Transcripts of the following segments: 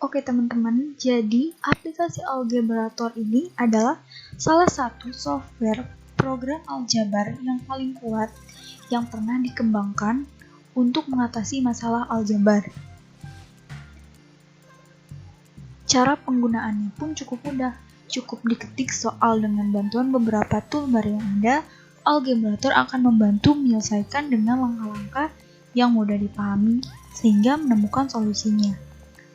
Oke teman-teman, jadi aplikasi Algebrator ini adalah salah satu software program aljabar yang paling kuat yang pernah dikembangkan untuk mengatasi masalah aljabar. Cara penggunaannya pun cukup mudah, cukup diketik soal dengan bantuan beberapa toolbar yang ada. Algebrator akan membantu menyelesaikan dengan langkah-langkah yang mudah dipahami sehingga menemukan solusinya.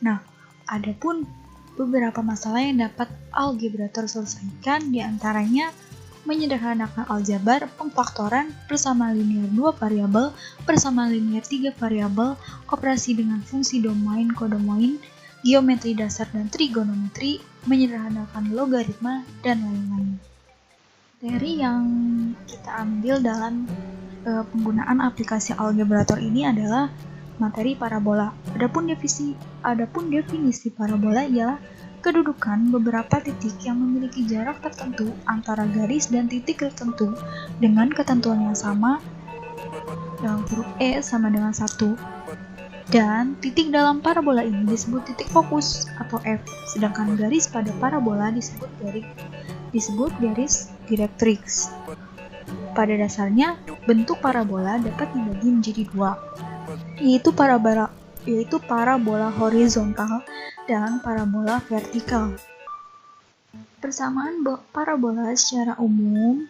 Nah, adapun beberapa masalah yang dapat Algebrator selesaikan, diantaranya menyederhanakan aljabar, pemfaktoran, bersama linear 2 variabel, bersama linear 3 variabel, operasi dengan fungsi domain, kodomain, geometri dasar dan trigonometri, menyederhanakan logaritma, dan lain-lain. Materi yang kita ambil dalam penggunaan aplikasi Algebrator ini adalah materi parabola. Adapun definisi parabola ialah kedudukan beberapa titik yang memiliki jarak tertentu antara garis dan titik tertentu dengan ketentuan yang sama, dalam huruf E sama dengan 1. Dan titik dalam parabola ini disebut titik fokus atau F, sedangkan garis pada parabola disebut garis direktrix. Pada dasarnya, bentuk parabola dapat dibagi menjadi dua, yaitu parabola horizontal dan parabola vertikal. Persamaan parabola secara umum.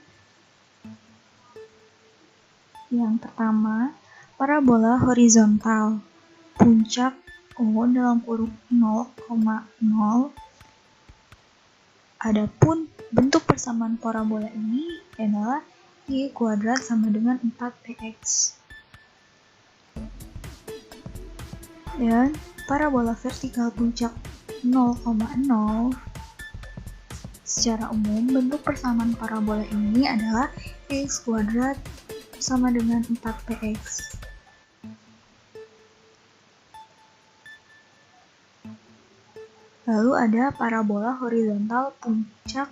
Yang pertama, parabola horizontal. Puncak O dalam kurung 0,0. Adapun bentuk persamaan parabola ini adalah Y kuadrat sama dengan 4px. Dan parabola vertikal puncak 0,0. Secara umum, bentuk persamaan parabola ini adalah x kuadrat sama dengan 4px. Lalu ada parabola horizontal puncak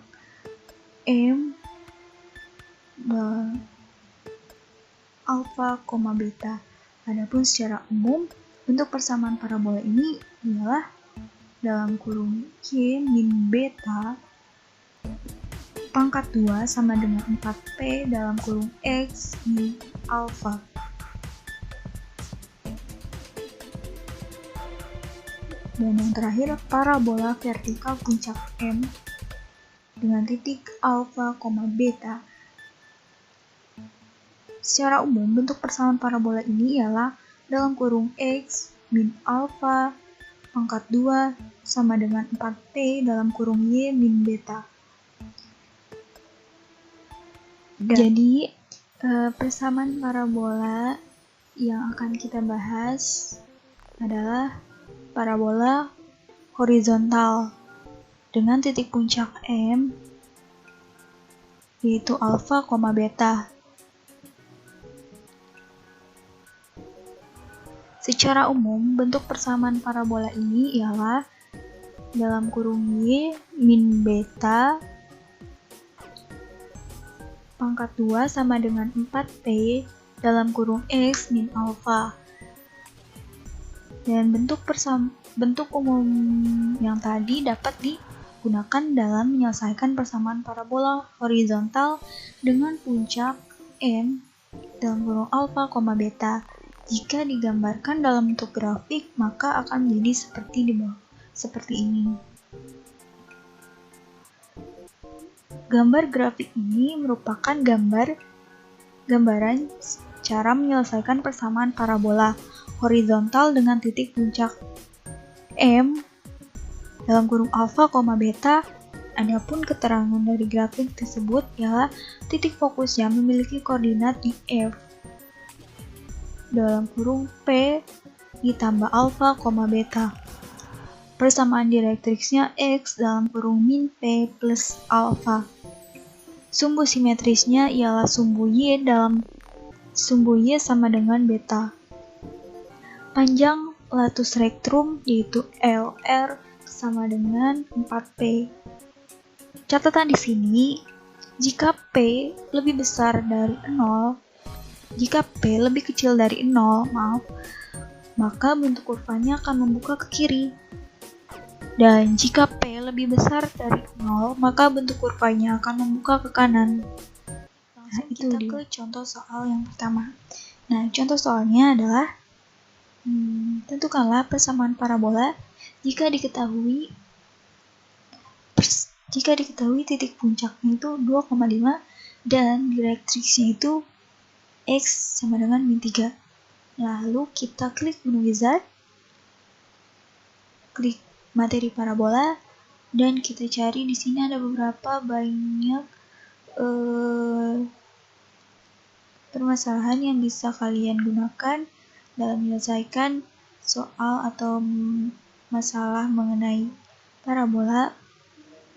M alfa, beta. Adapun secara umum, bentuk persamaan parabola ini ialah dalam kurung Y min beta pangkat 2 sama dengan 4P dalam kurung X min alfa. Dan yang terakhir, parabola vertikal puncak M dengan titik alfa, beta. Secara umum, bentuk persamaan parabola ini ialah dalam kurung X min alfa pangkat 2 sama dengan 4P dalam kurung Y min beta. Jadi, persamaan parabola yang akan kita bahas adalah parabola horizontal dengan titik puncak M yaitu alfa, beta. Secara umum, bentuk persamaan parabola ini ialah dalam kurung Y min beta pangkat 2 sama dengan 4P dalam kurung X min alfa. Dan bentuk umum yang tadi dapat digunakan dalam menyelesaikan persamaan parabola horizontal dengan puncak M dalam kurung alfa, beta. Jika digambarkan dalam bentuk grafik, maka akan menjadi seperti ini. Gambar grafik ini merupakan gambaran cara menyelesaikan persamaan parabola horizontal dengan titik puncak M dalam kurung alfa, beta. Adapun keterangan dari grafik tersebut ialah titik fokusnya memiliki koordinat di F dalam kurung P ditambah alfa, beta. Persamaan direktriksnya X dalam kurung min P plus alfa. Sumbu simetrisnya ialah sumbu Y sama dengan beta. Panjang latus rectrum yaitu LR sama dengan 4P. Catatan di sini, jika P lebih besar dari 0, jika P lebih kecil dari 0, maka bentuk kurvanya akan membuka ke kiri. Dan jika P lebih besar dari 0, maka bentuk kurvanya akan membuka ke kanan. Langsung kita ke contoh soal yang pertama. Nah, contoh soalnya adalah tentukanlah persamaan parabola jika diketahui titik puncaknya itu 2,5 dan direktriksnya itu X sama dengan min 3. Lalu kita klik menu wizard, klik materi parabola, dan kita cari di sini ada beberapa banyak permasalahan yang bisa kalian gunakan dalam menyelesaikan soal atau masalah mengenai parabola.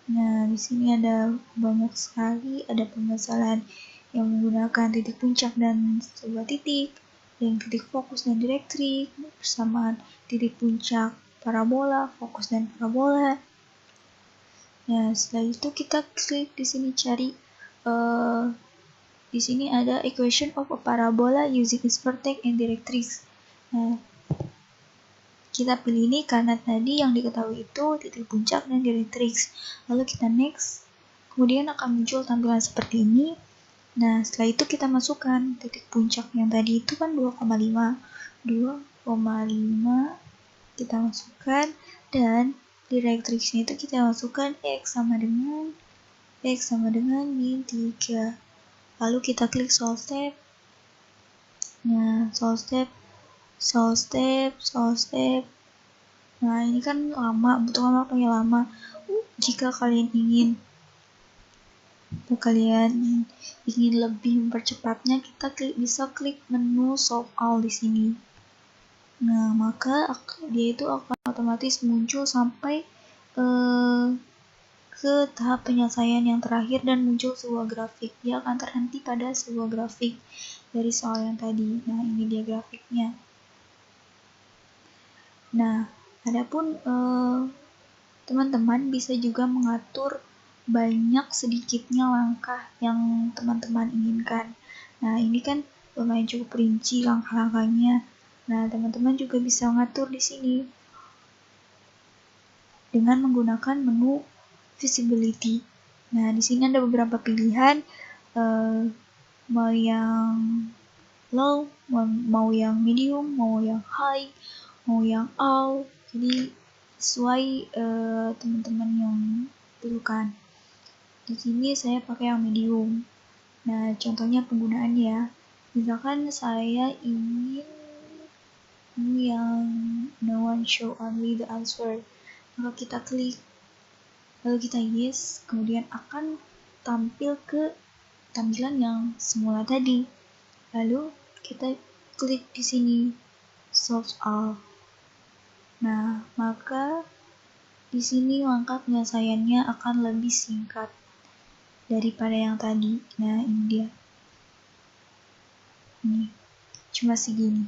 Nah, di sini ada banyak sekali, ada permasalahan yang menggunakan titik puncak dan sebuah titik, dan titik fokus dan direktrik, persamaan titik puncak parabola, fokus dan parabola. Nah, setelah itu kita klik di sini cari di sini ada equation of a parabola using its vertex and directrix. Nah, kita pilih ini karena tadi yang diketahui itu titik puncak dan direktrix. Lalu kita next, kemudian akan muncul tampilan seperti ini. Nah, setelah itu kita masukkan titik puncak yang tadi itu kan 2,5 kita masukkan, dan direktrixnya itu kita masukkan X sama dengan min 3. Lalu kita klik solve step. Nah, solve step. Nah, ini kan lama, butuh lama. Jika kalian ingin lebih mempercepatnya, kita bisa klik menu solve all di sini. Nah, maka dia itu akan otomatis muncul sampai ke tahap penyelesaian yang terakhir dan muncul sebuah grafik. Dia akan terhenti pada sebuah grafik dari soal yang tadi. Nah, ini dia grafiknya. Nah, adapun teman-teman bisa juga mengatur banyak sedikitnya langkah yang teman-teman inginkan. Nah, ini kan lumayan cukup rinci langkah-langkahnya. Nah, teman-teman juga bisa mengatur di sini dengan menggunakan menu visibility. Nah, di sini ada beberapa pilihan, mau yang low, mau yang medium, mau yang high, mau yang all. Jadi sesuai teman-teman yang perlukan. Di sini saya pakai yang medium. Nah, contohnya penggunaannya ya. Misalkan saya ingin yang no one show only the answer. Maka kita klik, lalu kita yes, kemudian akan tampil ke tampilan yang semula tadi. Lalu kita klik di sini solve all. Nah, maka di sini langkah penyelesaiannya akan lebih singkat daripada yang tadi. Nah, ini dia. Ini cuma segini.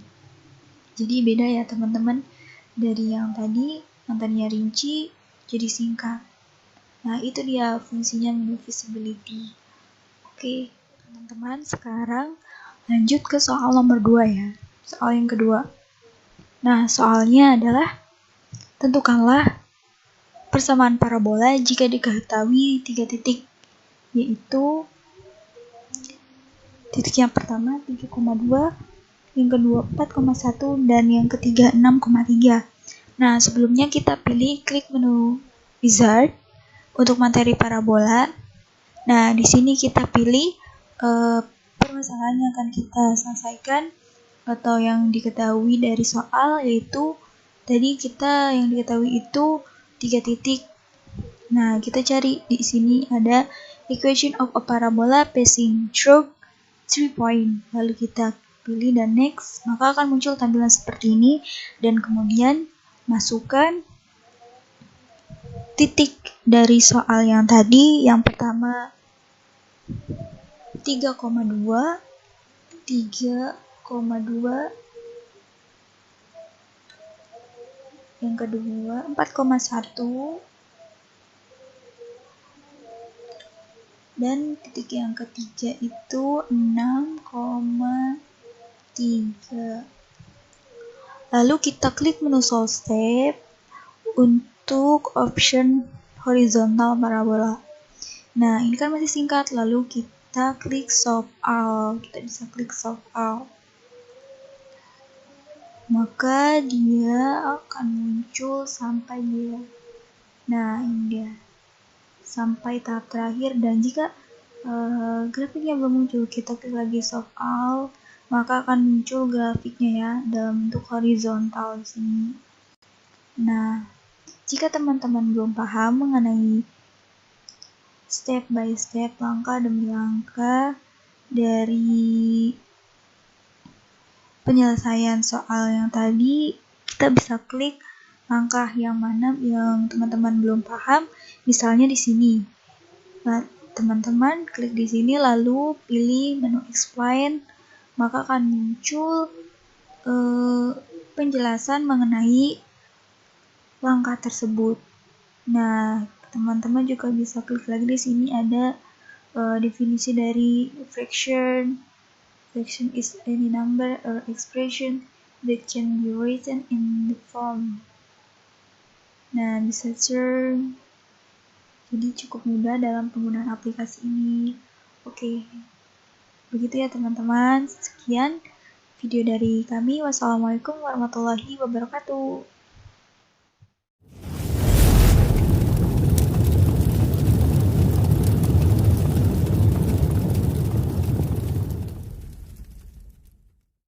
Jadi beda ya teman-teman, dari yang tadinya rinci jadi singkat. Nah, itu dia fungsinya menu visibility. Oke, teman-teman, sekarang lanjut ke soal nomor 2 ya. Soal yang kedua. Nah, soalnya adalah tentukanlah persamaan parabola jika diketahui 3 titik, yaitu titik yang pertama 3,2, yang kedua 4,1, dan yang ketiga 6,3. Nah, sebelumnya kita pilih klik menu wizard untuk materi parabola. Nah, di sini kita pilih permasalahan yang akan kita selesaikan atau yang diketahui dari soal, yaitu tadi kita yang diketahui itu 3 titik. Nah, kita cari di sini ada equation of a parabola passing through 3 point. Lalu kita pilih dan next, maka akan muncul tampilan seperti ini, dan kemudian masukkan titik dari soal yang tadi. Yang pertama 3,2, yang kedua 4,1, dan titik yang ketiga itu 6,3. Lalu kita klik menu solve step untuk option horizontal parabola. Nah, ini kan masih singkat, lalu kita klik solve all. Kita bisa klik solve all. Maka dia akan muncul sampai dia. Nah, ini dia. Sampai tahap terakhir, dan jika grafiknya belum muncul, kita klik lagi solve all, maka akan muncul grafiknya ya dalam bentuk horizontal di sini. Nah, jika teman-teman belum paham mengenai step by step, langkah demi langkah dari penyelesaian soal yang tadi, kita bisa klik langkah yang mana yang teman-teman belum paham, misalnya di sini. Nah, teman-teman klik di sini lalu pilih menu explain, maka akan muncul penjelasan mengenai langkah tersebut. Nah, teman-teman juga bisa klik lagi di sini ada definisi dari fraction. Fraction is any number or expression that can be written in the form. Nah, bisa search. Jadi cukup mudah dalam penggunaan aplikasi ini. Oke, begitu ya teman-teman. Sekian video dari kami. Wassalamualaikum warahmatullahi wabarakatuh.